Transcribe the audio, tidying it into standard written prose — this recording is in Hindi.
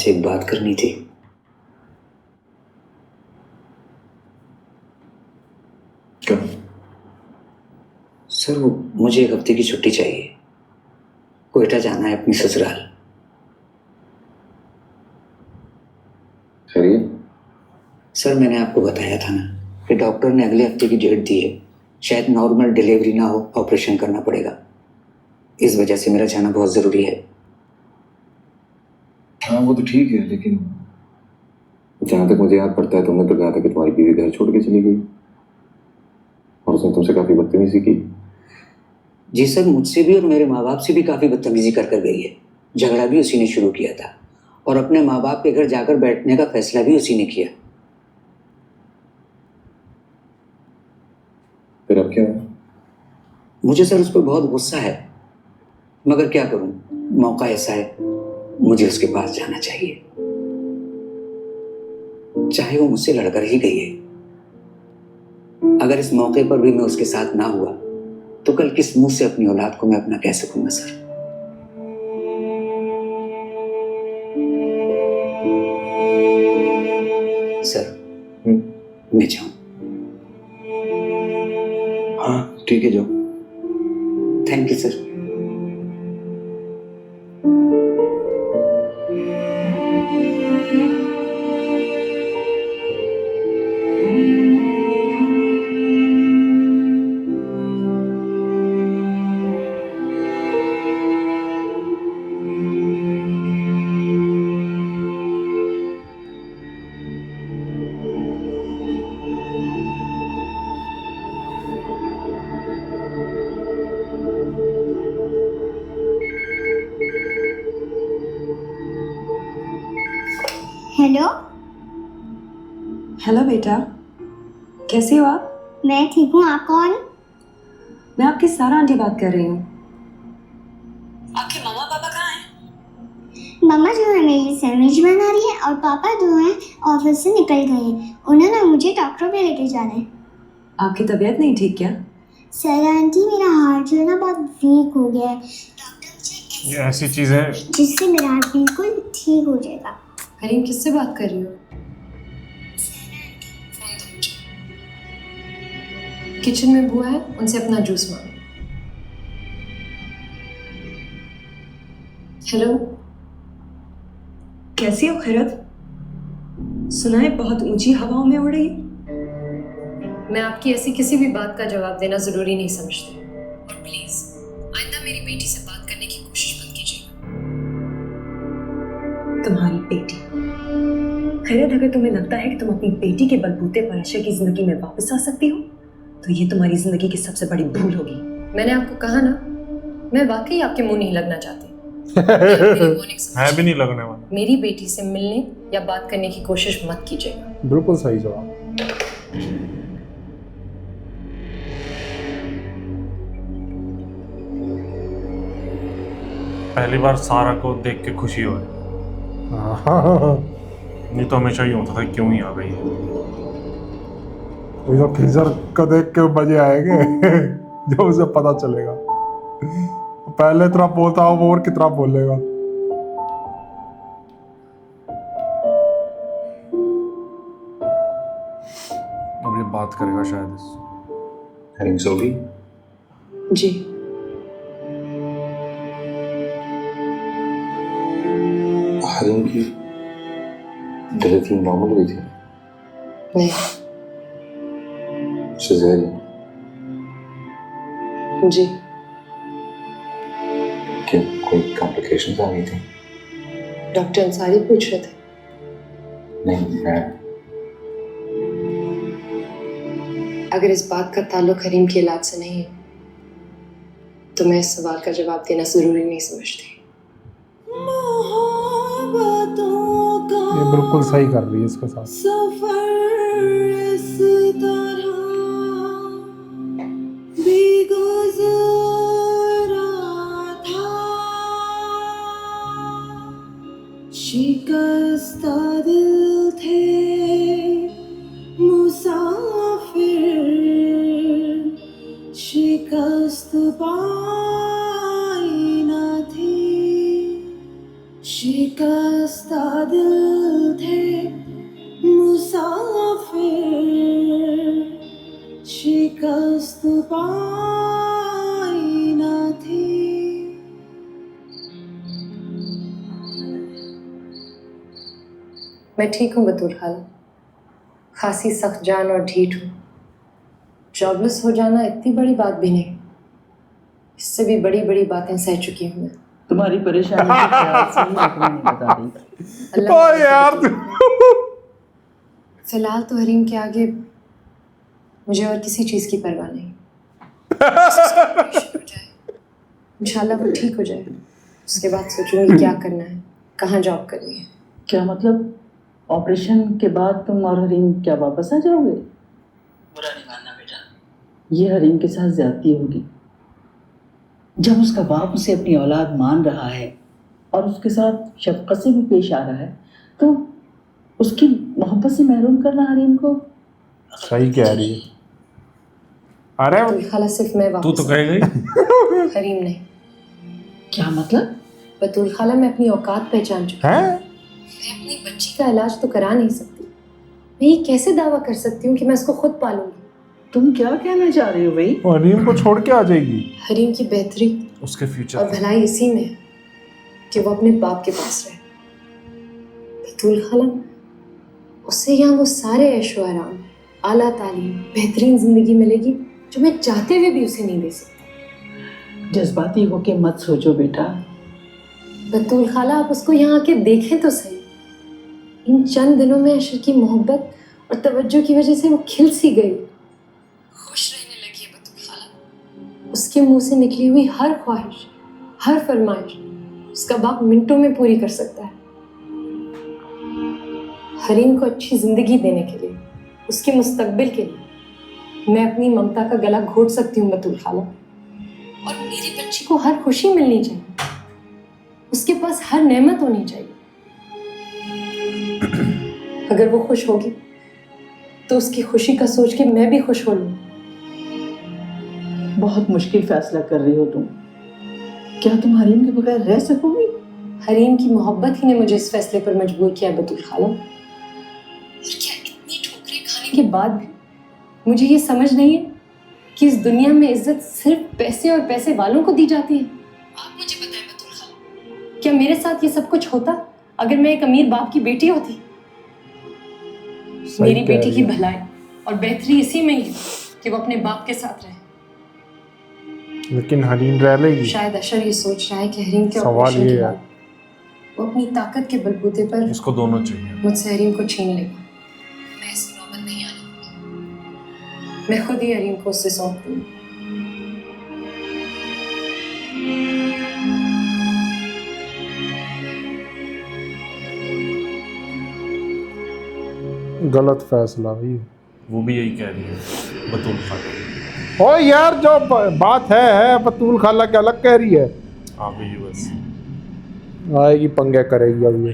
आपसे एक बात करनी थी। क्या? सर मुझे एक हफ्ते की छुट्टी चाहिए। कोयटा जाना है अपनी ससुराल। खैरियत? सर मैंने आपको बताया था ना कि डॉक्टर ने अगले हफ्ते की डेट दी है। शायद नॉर्मल डिलीवरी ना हो, ऑपरेशन करना पड़ेगा। इस वजह से मेरा जाना बहुत ज़रूरी है। हाँ वो तो ठीक है, लेकिन जहाँ तक मुझे याद पड़ता है तुमने तो कहा था कि तुम्हारी बीवी घर छोड़ के चली गई और उसने तुमसे काफी बदतमीजी की। जी सर, मुझसे भी और मेरे माँ बाप से भी काफ़ी बदतमीजी कर कर गई है। झगड़ा भी उसी ने शुरू किया था और अपने माँ बाप के घर जाकर बैठने का फैसला भी उसी ने किया। फिर अब क्या है? मुझे सर उस पर बहुत गुस्सा है, मगर क्या करूं, मौका ऐसा है, मुझे उसके पास जाना चाहिए, चाहे वो मुझसे लड़कर ही गई है। अगर इस मौके पर भी मैं उसके साथ ना हुआ तो कल किस मुंह से अपनी औलाद को मैं अपना कह सकूंगा सर। सर मैं जाऊं? हाँ ठीक है, जाओ। Thank you sir. Hello. Hello बेटा, कैसी हो आप? मैं ठीक हूँ, आप कौन? मैं आपकी सारा आंटी बात कर रही हूँ। आपके मम्मा पापा कहाँ हैं? मम्मा जो है मेरी सैंडविच बना रही है और पापा जो है ऑफिस से निकल गए हैं। उन्होंने मुझे डॉक्टर पे लेके जाना है। आपकी तबीयत नहीं ठीक क्या? सर आंटी, मेरा हार्ट जो है ना बहुत वीक हो गया है। डॉक्टर मुझे ये ऐसी चीज है जिससे मेरा हार्ट बिल्कुल ठीक हो जाएगा। करीम, किससे बात कर रही हो? किचन में बुआ है, उनसे अपना जूस मांगो। हेलो, कैसी हो खैरत? सुना है बहुत ऊंची हवाओं में उड़ रही। मैं आपकी ऐसी किसी भी बात का जवाब देना जरूरी नहीं समझती। और प्लीज आइंदा मेरी बेटी से बात करने की कोशिश मत कीजिएगा। तुम्हारी बेटी? खैरत, अगर तुम्हें लगता है कि तुम अपनी बेटी के बलबूते पर आशा की जिंदगी में वापस आ सकती हो तो ये तुम्हारी जिंदगी की सबसे बड़ी भूल होगी। मैंने आपको कहा ना, मैं वाकई आपके मुंह नहीं लगना चाहती। मैं भी नहीं लगने वाला। मेरी बेटी से मिलने या बात करने की कोशिश मत कीजिएगा। बिल्कुल सही जवाब। पहली बार सारा को देख के खुशी हो रही। नहीं तो हमेशा ही होता था, क्यों ही आ गई। तो खिजर को देख के मजे आएंगे जब उसे पता चलेगा। पहले इतना बोलता हो वो और कितना बोलेगा। अब ये बात करेगा शायद इससे। हरीम सो गई? जी। हरीम की डिलीवरी नॉर्मल हुई थी? नहीं। सिजेरियन? जी। क्या कोई कॉम्प्लिकेशंस आ गई थी? डॉक्टर अंसारी पूछ रहे थे। नहीं, मैं अगर इस बात का ताल्लुक हरीम के इलाज से नहीं है तो मैं इस सवाल का जवाब देना जरूरी नहीं समझती। ये बिल्कुल सही कर रही है इसके साथ। शिकस्ता दिल थे मुसाफिर, शिकस्त पाई न थी। शिकस्ता दिल मैं ठीक हूँ बतूल खाला, खासी सख्त जान और ढीठ हूँ। जॉबलेस हो जाना इतनी बड़ी बात भी नहीं, इससे भी बड़ी बड़ी बातें सह चुकी हूँ मैं। तुम्हारी परेशानी के ख्याल से ही मैं तुम्हें नहीं बता रही। अल्लाह ओ माफ़ यार करे। फिलहाल तो हरीम के आगे मुझे और किसी चीज़ की परवाह नहीं। हो जाए इंशाल्लाह वो ठीक हो जाए, उसके बाद सोचूंगी क्या करना है, कहाँ जॉब करनी है। क्या मतलब, ऑपरेशन के बाद तुम और हरीम क्या वापस आ जाओगे? बुरा नहीं मानना बेटा, ये हरीम के साथ ज्यादती होगी। जब उसका बाप उसे अपनी औलाद मान रहा है और उसके साथ शफकत से भी पेश आ रहा है, तो उसकी मोहब्बत से महरूम करना हरीम को सही कह रही है। अरे बतूल खाला सिर्फ मैं तू वापस तो कह गई। हरीम नहीं। क्या मतलब? बतूल खाला मैं अपनी औकात पहचान चुकी हूँ। हैं? मैं अपनी बच्ची का इलाज तो करा नहीं सकती, मैं ये कैसे दावा कर सकती हूँ कि मैं उसको खुद पालूंगी। तुम क्या कहना चाह रही हो भाई? हरीम को छोड़ के आ जाएगी? हरीम की बेहतरी उसके और फ्यूचर भलाई इसी में है कि वो अपने बाप के पास रहे। बतूल खाला, उससे यहाँ वो सारे ऐशो आराम, आला तालीम, बेहतरीन जिंदगी मिलेगी जो मैं चाहते हुए भी उसे नहीं दे सकती। जज्बाती होके मत सोचो बेटा। बतूल खाला, आप उसको यहाँ आके देखें तो सही। इन चंद दिनों में अशर की मोहब्बत और तवज्जो की वजह से वो खिल सी गई, खुश रहने लगी है बतूल खाला। उसके मुंह से निकली हुई हर ख्वाहिश, हर फरमाइश उसका बाप मिनटों में पूरी कर सकता है। हरीम को अच्छी जिंदगी देने के लिए, उसके मुस्तकबिल के लिए मैं अपनी ममता का गला घोट सकती हूँ बतूल खाला। और मेरी बच्ची को हर खुशी मिलनी चाहिए, उसके पास हर नेमत होनी चाहिए। अगर वो खुश होगी तो उसकी खुशी का सोच के मैं भी खुश हो लूँ। बहुत मुश्किल फैसला कर रही हो तुम। क्या तुम हरीम के बगैर रह सकोगी? हरीम की मोहब्बत ही ने मुझे इस फैसले पर मजबूर किया बतूल खाला। और क्या इतनी ठोकरें खाने के बाद भी मुझे ये समझ नहीं है कि इस दुनिया में इज्जत सिर्फ पैसे और पैसे वालों को दी जाती है? आप मुझे बताएं बतूल खाला, क्या मेरे साथ ये सब कुछ होता अगर मैं एक अमीर बाप की बेटी होती? मेरी बेटी की भलाई और बेहतरी इसी में ही है कि वो अपने बाप के साथ रहे। लेकिन हरीम रह लेगी? शायद अशर ये सोच रहा है कि हरीम के सवाल ऑपरेशन ये के है। बाद वो अपनी ताकत के बलबूते पर उसको दोनों चाहिए। मुझसे हरीम को छीन लेगा। मैं ऐसी नौबत नहीं आने दूंगी, मैं खुद ही हरीम को उससे सौंप दूंगी। गलत फैसला भाई। वो भी यही कह रही है बतूल खाला। ओ यार, जो बात है बतूल खाला क्या अलग कह रही है। आ गई यूएस। आएगी पंगे करेगी अभी।